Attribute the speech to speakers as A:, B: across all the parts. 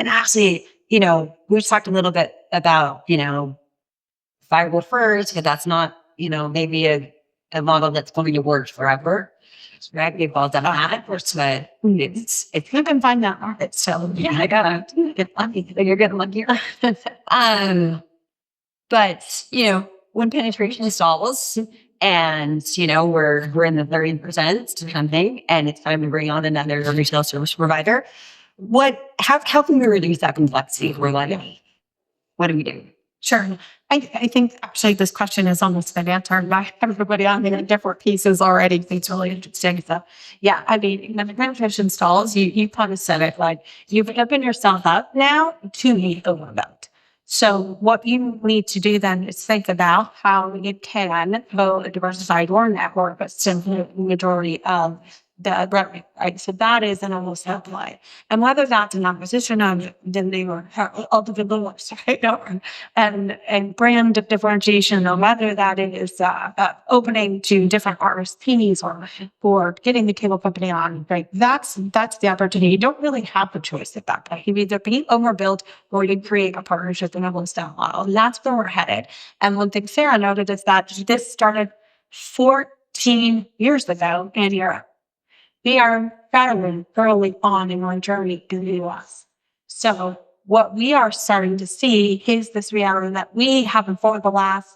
A: And actually, we've talked a little bit about, fiber first, but that's not, maybe a model that's going to work forever. Right? We've all done that. But if you can find that market, so yeah, I gotta get lucky. You're getting luckier. But when penetration stalls and we're in the 30% or something, and it's time to bring on another retail service provider, how can we reduce that complexity? We're like, what do we do?
B: Sure. I think actually this question has almost been answered by everybody on the different pieces already. It's really interesting. So yeah, I mean, when the penetration stalls, you kind of said it, like you've opened yourself up now to meet the overbuild. So what you need to do then is think about how you can build a diversified or network, but still the majority of the revenue, right? So that is an almost apply. And whether that's an acquisition of the new or overbuilds, right? And brand differentiation, or whether that is opening to different RSPs or getting the cable company on, right? That's the opportunity. You don't really have a choice at that point. You either be overbuilt or you create a partnership in a wholesale model. And that's where we're headed. And one thing Sarah noted is that this started 14 years ago in Europe. We are fairly early on in our journey in the US. So what we are starting to see is this reality that we haven't for the last,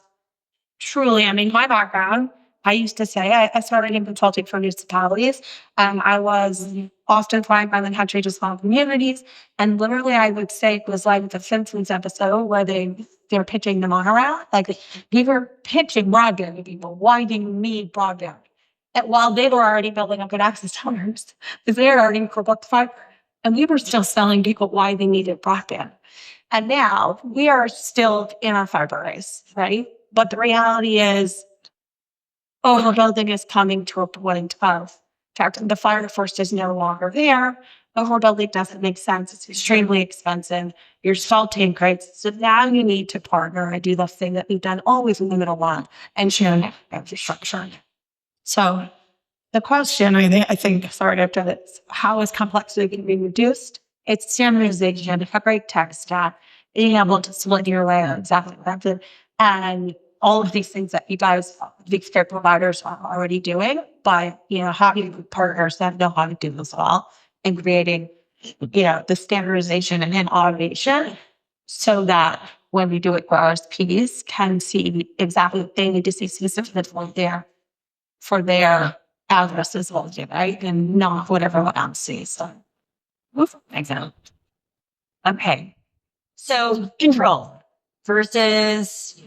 B: truly, I mean, my background, I used to say, I started in consulting for municipalities. I was often flying around the country to small communities. And literally, I would say it was like the Simpsons episode where they're pitching the monorail. Like, we were pitching broadband to people. Why do you need broadband? And while they were already building up good access towers, because they had already booked fiber, and we were still selling people why they needed broadband. And now we are still in our fiber race, right? But the reality is, overbuilding is coming to a point of, in fact, the fiber first is no longer there. Overbuilding doesn't make sense. It's extremely expensive. Your stall tank rates. So now you need to partner and do the thing that we've done always in the middle one and share infrastructure. So the question, I think, sorry, after this, how is complexity going to be reduced? It's standardization, a great tech stack, being able to split your layer exactly, and all of these things that you guys, these care providers are already doing, by having partners that know how to do this all and creating, the standardization and then automation, so that when we do it for RSPs, can see exactly what they need to see specifically there for their address as well, right? And not what everyone else sees. So,
A: Excellent. Okay. So control versus